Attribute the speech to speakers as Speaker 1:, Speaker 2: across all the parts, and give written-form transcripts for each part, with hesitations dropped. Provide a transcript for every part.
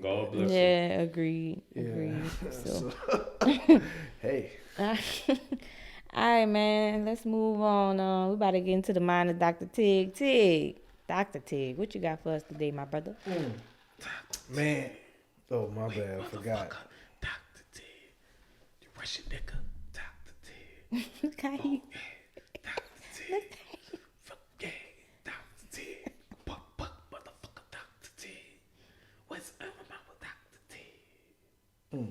Speaker 1: God bless her.
Speaker 2: Yeah, agreed. So,
Speaker 3: hey.
Speaker 2: all right, man. Let's move on. We about to get into the mind of Dr. Tig. Dr. Tig, what you got for us today, my brother?
Speaker 3: Man. Oh, my bad. I forgot.
Speaker 1: Dr. Tig. You Russian nigga. Dr. Tig.
Speaker 2: Okay.
Speaker 1: Oh, yeah. Dr. Tig. Fuck yeah. Dr. Tig. Buck, motherfucker. Dr. Tig. What's up with Dr. Tig?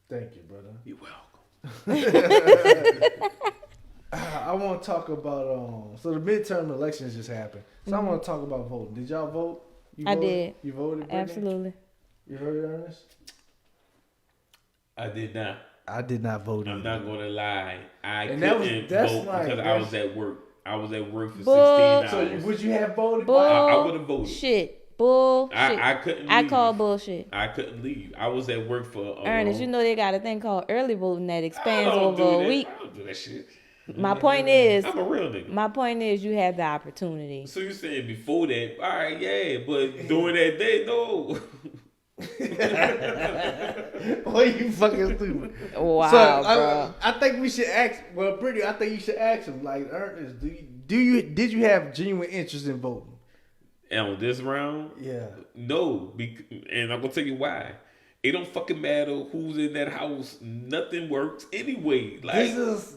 Speaker 3: Thank you, brother.
Speaker 1: You welcome.
Speaker 3: I want to talk about so the midterm elections just happened. So I want to talk about voting. Did y'all vote?
Speaker 2: I did.
Speaker 3: You voted, Brittany?
Speaker 2: Absolutely.
Speaker 3: You heard it, Ernest?
Speaker 1: I did not.
Speaker 3: I did not vote.
Speaker 1: I'm not gonna lie. I
Speaker 3: And
Speaker 1: couldn't
Speaker 3: that's
Speaker 1: vote
Speaker 3: like-
Speaker 1: because I was at work. I was at work for
Speaker 2: Bull-
Speaker 1: 16
Speaker 3: So
Speaker 1: hours.
Speaker 3: would you have voted?
Speaker 1: I would've voted.
Speaker 2: Bullshit.
Speaker 1: I couldn't leave.
Speaker 2: I call bullshit.
Speaker 1: I couldn't leave. I was at work for
Speaker 2: Ernest, you know they got a thing called early voting that
Speaker 1: I
Speaker 2: expands
Speaker 1: don't do
Speaker 2: over
Speaker 1: that.
Speaker 2: a week.
Speaker 1: I don't do that shit.
Speaker 2: My point is,
Speaker 1: I'm a real nigga.
Speaker 2: you had the opportunity.
Speaker 1: So you saying before that, all right, yeah, but during that day, no.
Speaker 3: Well, you fucking stupid.
Speaker 2: Wow,
Speaker 3: So
Speaker 2: bro.
Speaker 3: I think we should ask. Well, Brittany, I think you should ask him. Like, Ernest, did you have genuine interest in voting?
Speaker 1: And on this round,
Speaker 3: Yeah.
Speaker 1: no, and I'm gonna tell you why. It don't fucking matter who's in that house. Nothing works anyway. Like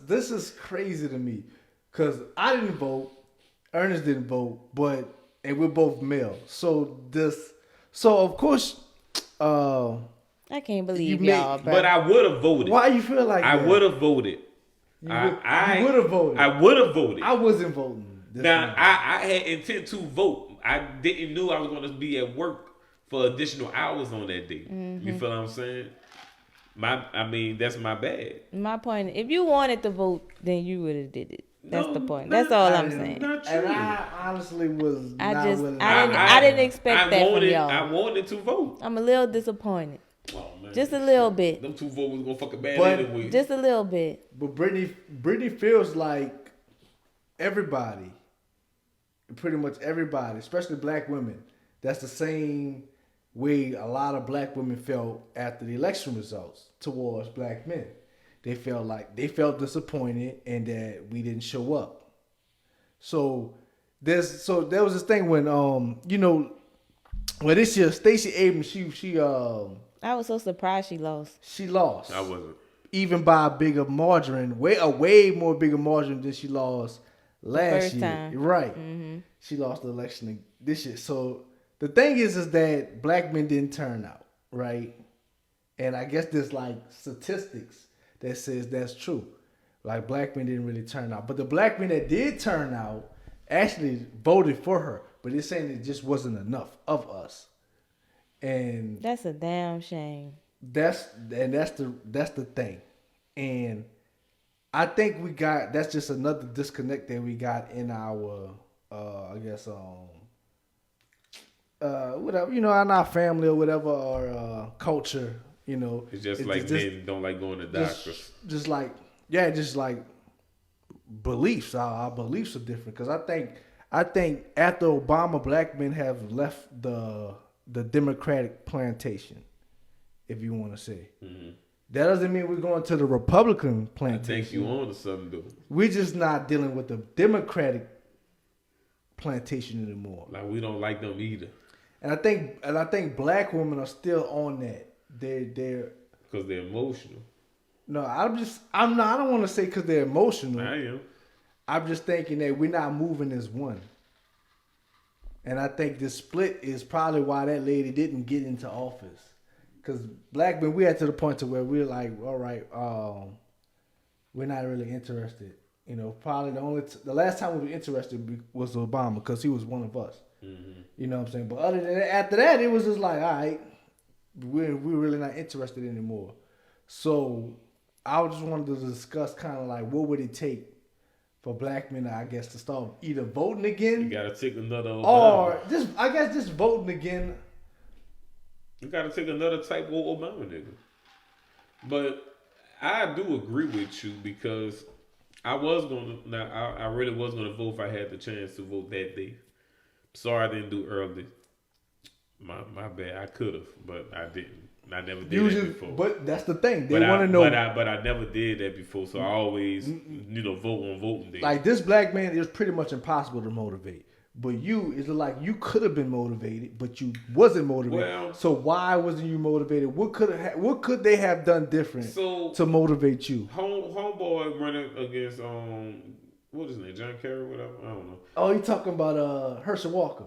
Speaker 3: This is crazy to me, cause I didn't vote, Ernest didn't vote, and we're both male. So of course,
Speaker 2: I can't believe
Speaker 3: You
Speaker 2: y'all, bro.
Speaker 1: but I would have voted.
Speaker 3: why you feel like
Speaker 1: I
Speaker 3: that?
Speaker 1: would have voted.
Speaker 3: You would have voted.
Speaker 1: I would have voted.
Speaker 3: I wasn't voting.
Speaker 1: Now I had intent to vote. I didn't know I was going to be at work for additional hours on that day.
Speaker 2: Mm-hmm.
Speaker 1: You feel what I'm saying? That's my bad.
Speaker 2: My point, if you wanted to vote, then you would have did it. That's
Speaker 1: No,
Speaker 2: the point.
Speaker 1: not-
Speaker 2: That's all
Speaker 3: I
Speaker 2: I'm
Speaker 3: didn't-
Speaker 2: saying.
Speaker 1: Not true.
Speaker 3: And I honestly was
Speaker 2: I
Speaker 3: not
Speaker 2: just-
Speaker 3: willing.
Speaker 2: I didn't expect that from y'all.
Speaker 1: I wanted to vote.
Speaker 2: I'm a little disappointed.
Speaker 1: Oh, man.
Speaker 2: Just a little bit.
Speaker 1: Them two votes was gonna fucking bad
Speaker 3: But
Speaker 1: anyway.
Speaker 2: Just a little bit.
Speaker 3: But Brittany feels like everybody, pretty much everybody, especially black women, that's the same way a lot of black women felt after the election results towards black men. They felt disappointed and that we didn't show up. So there was this thing when this year Stacey Abrams
Speaker 2: I was so surprised she lost.
Speaker 3: she lost.
Speaker 1: I wasn't.
Speaker 3: Even by a bigger margin, a way more bigger margin than she lost last
Speaker 2: first
Speaker 3: year.
Speaker 2: time.
Speaker 3: Right.
Speaker 2: Mm-hmm.
Speaker 3: She lost the election this year. So the thing is that black men didn't turn out, right? And I guess there's like statistics that says that's true. Like black men didn't really turn out. But the black men that did turn out actually voted for her. But they're saying it just wasn't enough of us. And
Speaker 2: That's a damn shame.
Speaker 3: that's the thing, and I think that's just another disconnect that we got in our whatever, in our family or whatever, or culture,
Speaker 1: It's just like men don't like going to doctors.
Speaker 3: just like beliefs. Our beliefs are different, because I think after Obama, black men have left the Democratic plantation, if you want to say.
Speaker 1: Mm-hmm.
Speaker 3: That doesn't mean we're going to the Republican
Speaker 1: I
Speaker 3: plantation.
Speaker 1: think you on to something though.
Speaker 3: We're just not dealing with the Democratic plantation anymore.
Speaker 1: Like we don't like them either.
Speaker 3: And I think black women are still on that. They're
Speaker 1: Because they're emotional.
Speaker 3: no, I don't want to say because they're emotional.
Speaker 1: I am.
Speaker 3: I'm just thinking that we're not moving as one. And I think this split is probably why that lady didn't get into office. Because black men, we had to the point to where we're like, all right, we're not really interested. Probably the last time we were interested was Obama, because he was one of us.
Speaker 1: Mm-hmm.
Speaker 3: You know what I'm saying? But other than that, after that, it was just like, all right, we're really not interested anymore. So I just wanted to discuss kind of like what would it take for black men, I guess, to start either voting again,
Speaker 1: You gotta take another Obama.
Speaker 3: or just voting again.
Speaker 1: You gotta take another type of Obama nigga. But I do agree with you, because I really was gonna vote if I had the chance to vote that day. Sorry I didn't do early. My bad. I could have, but I didn't. I never did
Speaker 3: You
Speaker 1: that
Speaker 3: just,
Speaker 1: before.
Speaker 3: but that's the thing. They
Speaker 1: But
Speaker 3: want to know.
Speaker 1: But I never did that before, so I always, vote on voting day.
Speaker 3: Like this black man is pretty much impossible to motivate. But you is like you could have been motivated, but you wasn't motivated.
Speaker 1: Well-
Speaker 3: so why wasn't you motivated? What could they have done different
Speaker 1: So-
Speaker 3: to motivate you?
Speaker 1: Homeboy running against what is his name, John Kerry, whatever. I don't know.
Speaker 3: Oh, you talking about Herschel Walker?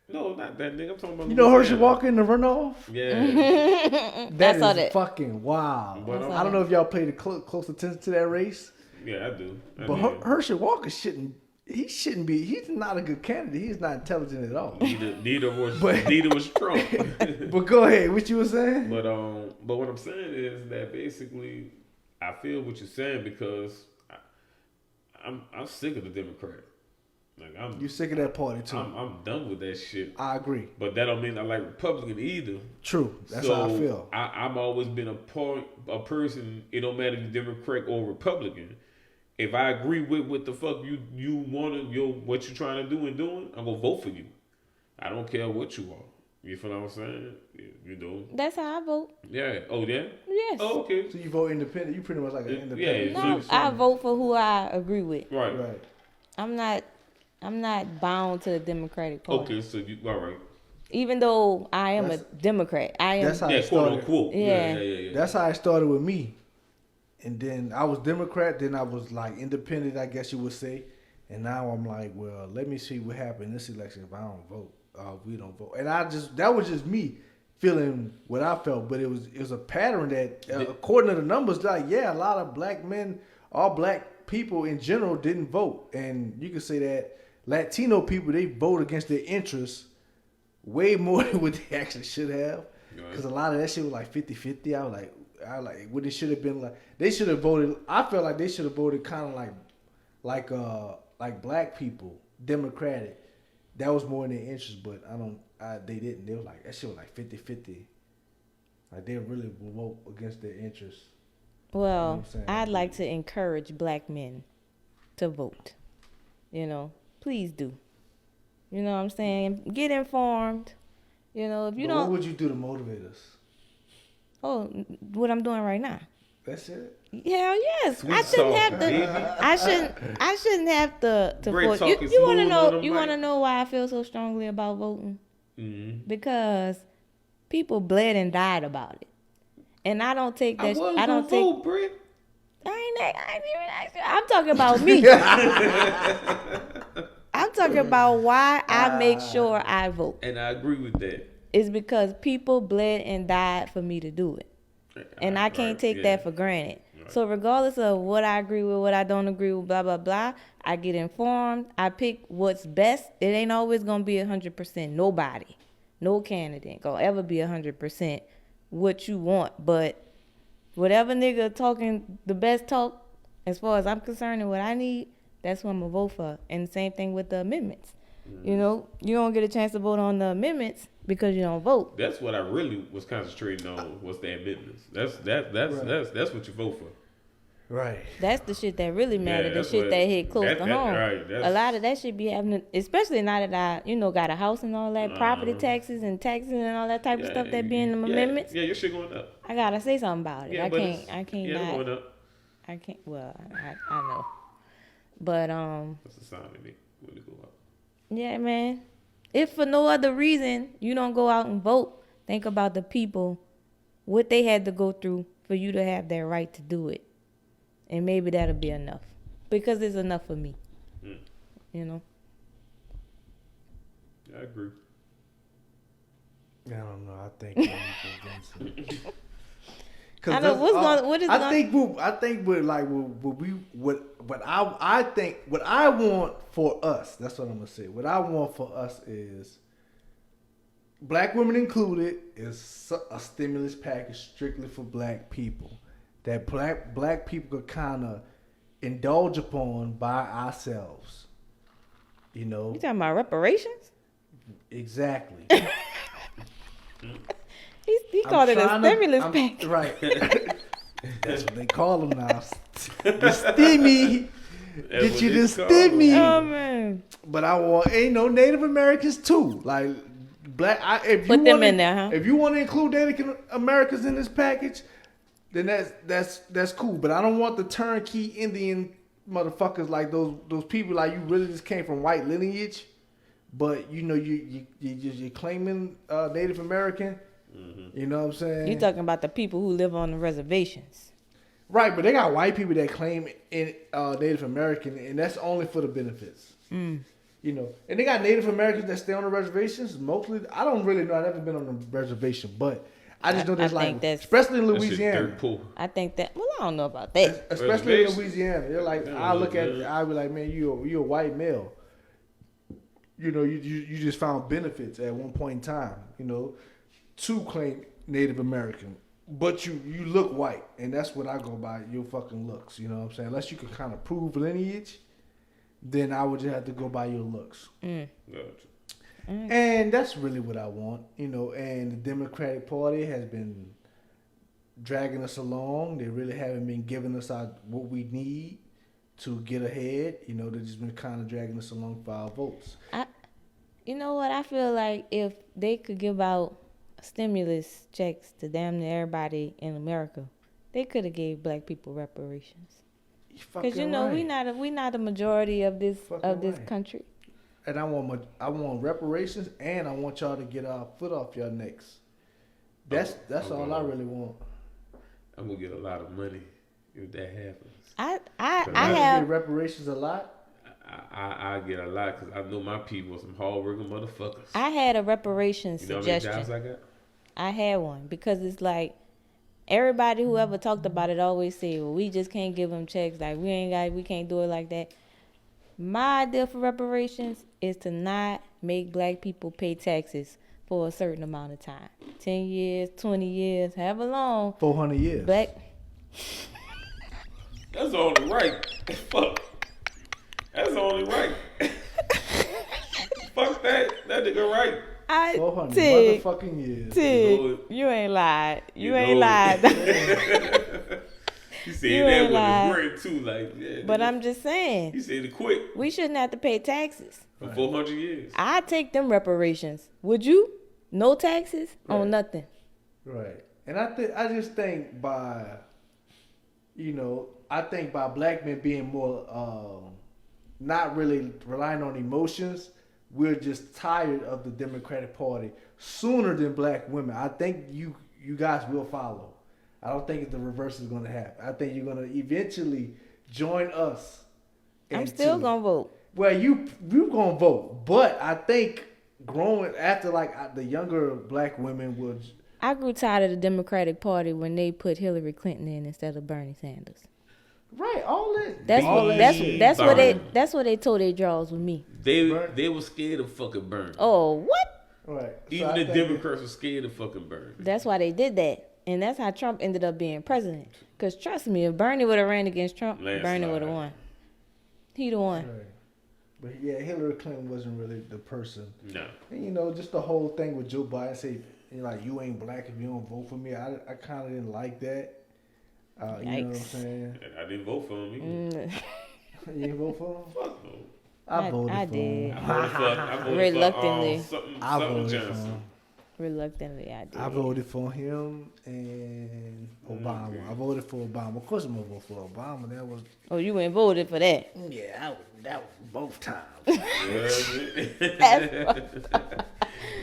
Speaker 1: No, not that nigga. I'm talking about.
Speaker 3: You know Herschel
Speaker 1: Louisiana.
Speaker 3: Walker in the runoff?
Speaker 1: Yeah,
Speaker 3: That
Speaker 2: saw
Speaker 3: is
Speaker 2: that.
Speaker 3: fucking wild.
Speaker 1: But,
Speaker 3: I don't know if y'all paid close attention to that race,
Speaker 1: yeah, I do.
Speaker 3: but Herschel Walker shouldn't be. He's not a good candidate. He's not intelligent at all.
Speaker 1: Neither was
Speaker 3: But-
Speaker 1: neither was Trump.
Speaker 3: But go ahead, what you were saying?
Speaker 1: But what I'm saying is that basically, I feel what you're saying because I'm sick of the Democrat. Like
Speaker 3: You sick of that party too?
Speaker 1: I'm done with that shit.
Speaker 3: I agree.
Speaker 1: But that don't mean I like Republican either.
Speaker 3: True. That's how I feel.
Speaker 1: I'm always been a person. It don't matter if you're Democrat or Republican. If I agree with what the fuck you want what you're trying to do and doing, I'm gonna vote for you. I don't care what you are. You feel what I'm saying? You know.
Speaker 2: That's how I vote.
Speaker 1: Yeah. Oh yeah.
Speaker 2: Yes.
Speaker 1: Oh okay.
Speaker 3: So you vote independent. You pretty much like an independent.
Speaker 1: Yeah,
Speaker 2: No, I vote for who I agree with.
Speaker 1: Right.
Speaker 3: Right.
Speaker 2: I'm not bound to the Democratic Party.
Speaker 1: Okay. So you all right?
Speaker 2: Even though I am a Democrat, I am.
Speaker 3: That's how
Speaker 1: Yeah.
Speaker 3: it
Speaker 1: Quote
Speaker 3: started.
Speaker 1: unquote.
Speaker 2: Yeah.
Speaker 1: Yeah.
Speaker 3: That's how it started with me. And then I was Democrat. Then I was like independent, I guess you would say. And now I'm like, well, let me see what happened in this election if I don't vote. We don't vote. And that was just me feeling what I felt. But it was a pattern that, according to the numbers, like, yeah, a lot of black men, all black people in general didn't vote. And you could say that Latino people, they vote against their interests way more than what they actually should have. Because a lot of that shit was like 50-50. I was like, what it should have been like. They should have voted. I felt like they should have voted kind of like black people, Democratic. That was more in their interest, but they didn't. They were like, that shit was like 50-50. Like they really vote against their interests.
Speaker 2: Well,
Speaker 3: You know what I'm saying?
Speaker 2: I'd like to encourage black men to vote. Please do. You know what I'm saying? Get informed. If you
Speaker 3: But
Speaker 2: don't,
Speaker 3: what would you do to motivate us?
Speaker 2: what I'm doing right now.
Speaker 3: That's it.
Speaker 2: Hell yes.
Speaker 1: Sweet
Speaker 2: I shouldn't
Speaker 1: soft
Speaker 2: have to.
Speaker 1: baby.
Speaker 2: I shouldn't have to
Speaker 1: Great
Speaker 2: force.
Speaker 1: talking
Speaker 2: You want to
Speaker 1: smooth
Speaker 2: know?
Speaker 1: on the
Speaker 2: You want to
Speaker 1: mic.
Speaker 2: know why I feel so strongly about voting?
Speaker 1: Mm-hmm.
Speaker 2: Because people bled and died about it, and I don't take that. I don't take.
Speaker 1: vote, Britt.
Speaker 2: I ain't even asking. I'm talking about me. I'm talking about why I make sure I vote.
Speaker 1: And I agree with that.
Speaker 2: It's because people bled and died for me to do it. And I can't take that for granted.
Speaker 1: Right.
Speaker 2: So regardless of what I agree with, what I don't agree with, blah, blah, blah, I get informed. I pick what's best. It ain't always going to be 100%. Nobody, no candidate going to ever be 100% what you want. But whatever nigga talking the best talk, as far as I'm concerned and what I need, that's what I'm going to vote for. And the same thing with the amendments. You don't get a chance to vote on the amendments because you don't vote.
Speaker 1: That's what I really was concentrating on was the amendments. That's what you vote for.
Speaker 3: Right.
Speaker 2: That's the shit that really matters. The
Speaker 1: that's
Speaker 2: shit
Speaker 1: what-
Speaker 2: that hit close
Speaker 1: that-
Speaker 2: to
Speaker 1: that-
Speaker 2: home.
Speaker 1: right, that's-
Speaker 2: A lot of that shit be happening, especially now that I, got a house and all that, property taxes and taxes and all that type of stuff that be in the amendments.
Speaker 1: Yeah, your shit going up.
Speaker 2: I gotta say something about it.
Speaker 1: Yeah,
Speaker 2: I
Speaker 1: but
Speaker 2: can't
Speaker 1: yeah,
Speaker 2: not.
Speaker 1: going up.
Speaker 2: I can't. Well, I know, but
Speaker 1: That's the sound of it when it go up.
Speaker 2: yeah, man. If for no other reason you don't go out and vote, think about the people, what they had to go through for you to have that right to do it. And maybe that'll be enough. Because it's enough for me.
Speaker 1: Mm.
Speaker 2: You know?
Speaker 1: Yeah, I agree.
Speaker 3: I don't know. I think I'm against it.
Speaker 2: I know
Speaker 3: I think what I want for us. That's what I'm gonna say. What I want for us is, black women included, is a stimulus package strictly for black people that black people could kind of indulge upon by ourselves. You know
Speaker 2: You talking about reparations?
Speaker 3: exactly.
Speaker 2: He called it a stimulus package.
Speaker 3: Right. That's what they call them now. The stimmy.
Speaker 1: That's
Speaker 3: Get
Speaker 1: what
Speaker 3: you the
Speaker 1: it's called.
Speaker 3: stimmy.
Speaker 2: Oh man.
Speaker 3: But I want Native Americans too. Like if
Speaker 2: Put
Speaker 3: you
Speaker 2: them
Speaker 3: wanna,
Speaker 2: in there, huh?
Speaker 3: If you want to include Native Americans in this package, then that's cool. But I don't want the turnkey Indian motherfuckers like those people like you really just came from white lineage, but you know you're claiming Native American.
Speaker 1: Mm-hmm.
Speaker 3: You know what I'm saying?
Speaker 2: You talking about the people who live on the reservations.
Speaker 3: Right, but they got white people that claim in Native American, and that's only for the benefits. You know, and they got Native Americans that stay on the reservations. Mostly, I don't really know. I've never been on the reservation, but I just know there's
Speaker 2: think that's-
Speaker 3: especially in
Speaker 1: That shit
Speaker 3: Louisiana.
Speaker 1: dirt poor.
Speaker 2: I think that. Well, I don't know about that.
Speaker 3: Especially in
Speaker 1: Reservations.
Speaker 3: Louisiana, they're like,
Speaker 1: Yeah,
Speaker 3: I look at,
Speaker 1: yeah.
Speaker 3: I be like, man, you a white male. You know, you just found benefits at one point in time. You know, to claim Native American, but you look white, and that's what I go by. Your fucking looks. You know what I'm saying? Unless you can kind of prove lineage, then I would just have to go by your looks.
Speaker 1: Gotcha.
Speaker 3: And that's really what I want, you know. And the Democratic Party has been dragging us along. They really haven't been giving us what we need to get ahead. You know, they've just been kind of dragging us along for our votes.
Speaker 2: You know what? I feel like if they could give out stimulus checks to damn near everybody in America, they could have gave black people reparations. Because you know
Speaker 3: right.
Speaker 2: we not a majority of this
Speaker 3: Fucking right.
Speaker 2: country.
Speaker 3: And I want reparations, and I want y'all to get our foot off your necks. That's all I really want.
Speaker 1: I'm gonna get a lot of money if that happens.
Speaker 2: I
Speaker 3: You
Speaker 2: have
Speaker 3: get reparations a lot.
Speaker 1: I get a lot because I know my people are some hard-working motherfuckers.
Speaker 2: I had a reparations
Speaker 1: You know how many
Speaker 2: suggestion.
Speaker 1: jobs I got?
Speaker 2: I had one because it's like everybody who ever talked about it always said, "Well, we just can't give them checks. Like we can't do it like that." My idea for reparations is to not make black people pay taxes for a certain amount of time. 10 years, 20 years, however long.
Speaker 3: 400 years.
Speaker 2: Black.
Speaker 1: That's only right. Fuck. That's only right. Fuck that. That nigga right.
Speaker 3: 400
Speaker 2: Tig,
Speaker 3: motherfucking years.
Speaker 2: Tig,
Speaker 1: You know it.
Speaker 2: you ain't lied. You
Speaker 1: You
Speaker 2: ain't
Speaker 1: know
Speaker 2: lied.
Speaker 1: You said
Speaker 2: You
Speaker 1: that
Speaker 2: ain't
Speaker 1: with
Speaker 2: lied.
Speaker 1: a brain too, like yeah.
Speaker 2: But
Speaker 1: nigga.
Speaker 2: I'm just saying,
Speaker 1: You said it quick
Speaker 2: we shouldn't have to pay taxes.
Speaker 1: for 400 years.
Speaker 2: I take them reparations. Would you? No taxes
Speaker 3: Right.
Speaker 2: on nothing.
Speaker 3: Right. And I just think by, you know, by black men being more not really relying on emotions, we're just tired of the Democratic Party sooner than black women. I think you guys will follow. I don't think the reverse is going to happen. I think you're going to eventually join us.
Speaker 2: I'm still gonna vote.
Speaker 3: Well, you gonna vote, but I think growing after like the younger black women would.
Speaker 2: I grew tired of the Democratic Party when they put Hillary Clinton in instead of Bernie Sanders.
Speaker 3: Right, all that.
Speaker 2: That's
Speaker 3: all
Speaker 2: what
Speaker 3: that shit.
Speaker 2: that's what
Speaker 1: Burn.
Speaker 2: that's what they told their draws with me.
Speaker 1: They
Speaker 3: Burn.
Speaker 1: were scared of fucking burn.
Speaker 2: Oh, what?
Speaker 3: Right. So
Speaker 1: Even
Speaker 3: I
Speaker 1: the
Speaker 3: think
Speaker 1: Democrats were scared of fucking burn.
Speaker 2: That's why they did that. And that's how Trump ended up being president. Because trust me, if Bernie would have ran against Trump,
Speaker 1: Landslide.
Speaker 2: Bernie would have won. He the one.
Speaker 3: Right. But yeah, Hillary Clinton wasn't really the person.
Speaker 1: No.
Speaker 3: And you know, just the whole thing with Joe Biden say, you know, like, you ain't black if you don't vote for me. I kind of didn't like that. You know what I'm
Speaker 2: Yikes.
Speaker 3: saying?
Speaker 1: And I didn't vote for him either.
Speaker 3: You didn't vote for him?
Speaker 1: Fuck no.
Speaker 3: I voted
Speaker 2: I
Speaker 3: for
Speaker 2: did.
Speaker 3: him.
Speaker 1: I voted
Speaker 2: Reluctantly.
Speaker 1: For, something
Speaker 3: I voted for
Speaker 1: Johnson.
Speaker 3: him.
Speaker 2: Reluctantly, I did.
Speaker 3: I voted for him and Obama.
Speaker 1: Okay.
Speaker 3: I voted for Obama. Of course I'm gonna vote for Obama. That was
Speaker 2: Oh, you ain't voted for that.
Speaker 3: that was both times.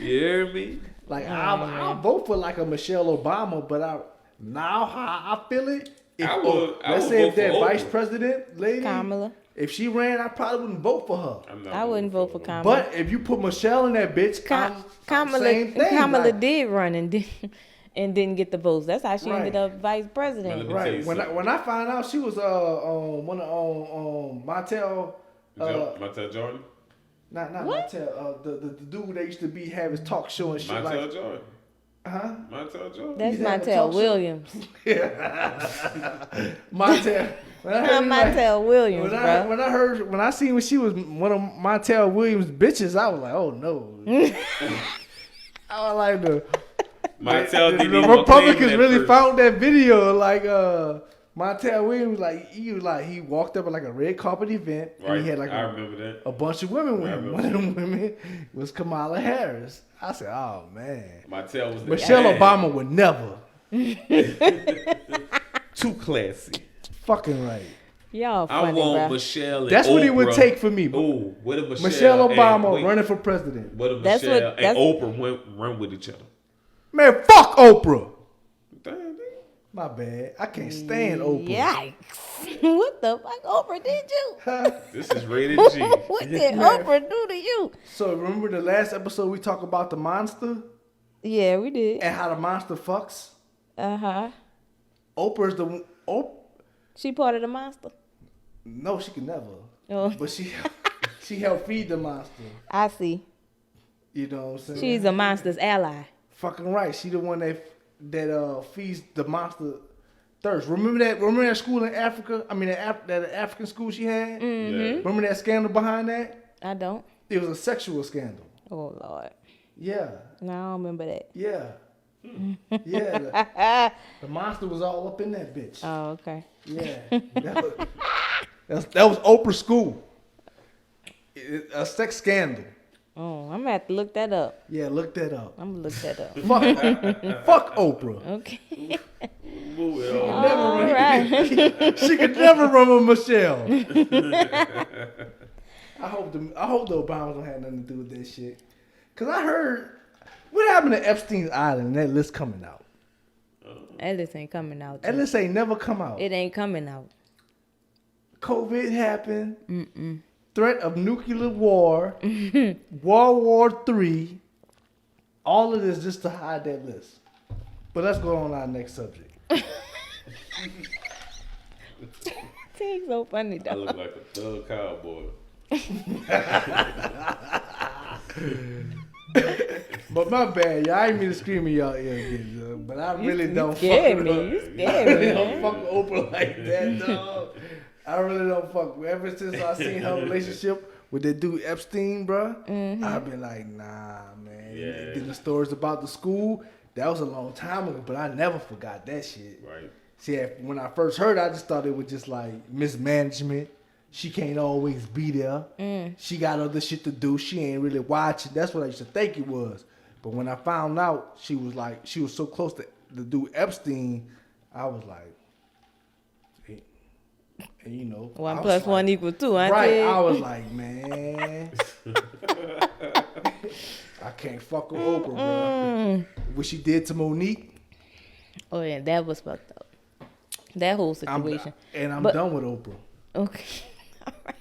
Speaker 1: You hear me?
Speaker 3: Like I'll vote for like a Michelle Obama, but now how I feel it. If,
Speaker 1: I would
Speaker 3: let's say
Speaker 1: vote
Speaker 3: if that
Speaker 1: for
Speaker 3: vice
Speaker 1: Oprah.
Speaker 3: president lady,
Speaker 2: Kamala.
Speaker 3: if she ran, I probably wouldn't vote for her.
Speaker 1: I'm not
Speaker 2: I wouldn't vote for
Speaker 1: him.
Speaker 2: Kamala.
Speaker 3: But if you put Michelle in that bitch, same thing.
Speaker 2: Kamala
Speaker 3: like-
Speaker 2: did run and didn't get the votes. That's how she
Speaker 3: Right.
Speaker 2: ended up vice president.
Speaker 1: Let me tell
Speaker 3: Right.
Speaker 1: you
Speaker 3: When
Speaker 1: something.
Speaker 3: I found out she was one of Montel.
Speaker 1: Montel Jordan?
Speaker 3: Not
Speaker 2: What?
Speaker 3: Montel. The dude that used to have his talk show and shit
Speaker 1: Montel
Speaker 3: like.
Speaker 1: Jordan.
Speaker 3: Huh?
Speaker 1: Montel Jordan.
Speaker 2: That's
Speaker 3: He's having a
Speaker 2: Montel
Speaker 3: talk show.
Speaker 2: Williams.
Speaker 3: Montel. When I heard him, like-
Speaker 2: Montel Williams, bro.
Speaker 3: when I seen when she was one of Montel Williams' bitches, I was like, oh no. I was like
Speaker 1: Montel
Speaker 3: the
Speaker 1: didn't even
Speaker 3: Republicans
Speaker 1: claim that
Speaker 3: really
Speaker 1: person.
Speaker 3: found that video like Montel Williams, he walked up at like a red carpet event,
Speaker 1: Right.
Speaker 3: and he had like
Speaker 1: I remember that.
Speaker 3: a bunch of women with
Speaker 1: I
Speaker 3: him.
Speaker 1: remember
Speaker 3: One of them women was Kamala Harris. I said, oh man,
Speaker 1: My tail was the
Speaker 3: Michelle
Speaker 1: man.
Speaker 3: Obama would never.
Speaker 1: Too classy.
Speaker 3: Fucking right.
Speaker 2: Y'all
Speaker 1: I
Speaker 2: funny,
Speaker 1: want
Speaker 2: bro.
Speaker 1: Michelle and
Speaker 3: That's what it would
Speaker 1: Oprah.
Speaker 3: take for me.
Speaker 1: Oh, what if
Speaker 3: Michelle Obama
Speaker 1: and, wait,
Speaker 3: running for president.
Speaker 1: What if
Speaker 2: That's
Speaker 1: Michelle
Speaker 2: what-
Speaker 1: and
Speaker 2: that's-
Speaker 1: Oprah run with each other?
Speaker 3: Man, fuck Oprah.
Speaker 1: Damn, nigga.
Speaker 3: My bad. I can't stand Oprah.
Speaker 2: Yikes. What the fuck Oprah did you?
Speaker 1: This is rated G.
Speaker 2: What did Oprah do to you?
Speaker 3: So remember the last episode we talked about the monster
Speaker 2: Yeah, we did.
Speaker 3: and how the monster fucks?
Speaker 2: Uh-huh.
Speaker 3: Oprah's the
Speaker 2: She part of the monster.
Speaker 3: no, she could never.
Speaker 2: Oh,
Speaker 3: But she helped feed the monster.
Speaker 2: I see.
Speaker 3: You know what I'm saying?
Speaker 2: She's a monster's ally.
Speaker 3: fucking right. She the one that feeds the monster thirst. Remember that school in Africa? I mean that African school she had?
Speaker 2: Mm-hmm.
Speaker 1: Yeah.
Speaker 3: Remember that scandal behind that?
Speaker 2: I don't.
Speaker 3: It was a sexual scandal.
Speaker 2: Oh, Lord.
Speaker 3: Yeah.
Speaker 2: No, I don't remember that.
Speaker 3: Yeah. Yeah. The monster was all up in that bitch.
Speaker 2: Oh, okay.
Speaker 3: Yeah. That was Oprah school. A sex scandal.
Speaker 2: Oh, I'm going to have to look that up.
Speaker 3: Yeah, look that up.
Speaker 2: I'm going to look that up.
Speaker 3: Fuck Oprah.
Speaker 2: Okay.
Speaker 1: Move it on.
Speaker 2: All right.
Speaker 3: She could never run with Michelle. I hope the Obamas don't have nothing to do with that shit. Cause I heard what happened to Epstein's Island and that list coming out.
Speaker 2: That list ain't coming out.
Speaker 3: That
Speaker 2: too.
Speaker 3: list ain't never come out.
Speaker 2: It ain't coming out.
Speaker 3: COVID happened. Threat of nuclear war. World War III. All of this just to hide that list. But let's go on to our next subject.
Speaker 2: It's so funny,
Speaker 1: I
Speaker 2: though.
Speaker 1: look like a thug cowboy.
Speaker 3: But my bad, y'all. I ain't mean to scream in y'all ear again, dog. But I really don't
Speaker 2: scared
Speaker 3: fuck
Speaker 2: me.
Speaker 3: with
Speaker 2: You
Speaker 3: her.
Speaker 2: scared
Speaker 3: I
Speaker 2: me,
Speaker 3: really don't
Speaker 2: man.
Speaker 3: fuck with Oprah like that, dog. I really don't fuck with. Ever since I seen her relationship with that dude Epstein, bruh, I've been like, nah, man.
Speaker 1: Yeah.
Speaker 3: Then the stories about the school, that was a long time ago, but I never forgot that shit.
Speaker 1: Right.
Speaker 3: See, when I first heard it, I just thought it was just like mismanagement. She can't always be there. She got other shit to do. She ain't really watching. That's what I used to think it was. But when I found out she was so close to the dude Epstein, I was like, hey, and you know,
Speaker 2: 1
Speaker 3: I was
Speaker 2: plus 1
Speaker 3: like-
Speaker 2: equals 2. I
Speaker 3: Right,
Speaker 2: said.
Speaker 3: I was like, man, I can't fuck with Oprah, bro. What she did to Monique,
Speaker 2: Oh, yeah, that was fucked up. That whole situation.
Speaker 3: I'm
Speaker 2: But-
Speaker 3: done with Oprah.
Speaker 2: Okay. All right.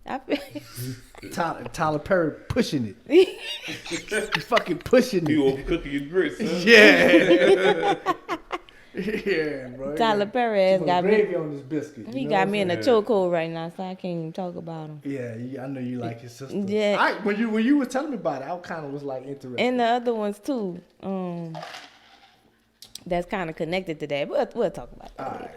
Speaker 2: I feel.
Speaker 3: Tyler Perry pushing it. He fucking pushing
Speaker 1: You
Speaker 3: it.
Speaker 1: over cooking your grits, huh?
Speaker 3: Yeah. Yeah, bro.
Speaker 2: Tyler Perry has
Speaker 3: Put
Speaker 2: got me.
Speaker 3: gravy on this biscuit. you
Speaker 2: He
Speaker 3: know
Speaker 2: got
Speaker 3: what
Speaker 2: me
Speaker 3: I'm
Speaker 2: in a
Speaker 1: saying?
Speaker 2: chokehold right now, so I can't even talk about him.
Speaker 3: saying? Yeah, I know you like his sister.
Speaker 2: Yeah.
Speaker 3: When you were telling me about it, I kind of was like interested.
Speaker 2: And the other ones too. That's kind of connected to that. But we'll talk about that
Speaker 3: All
Speaker 2: later.
Speaker 3: right.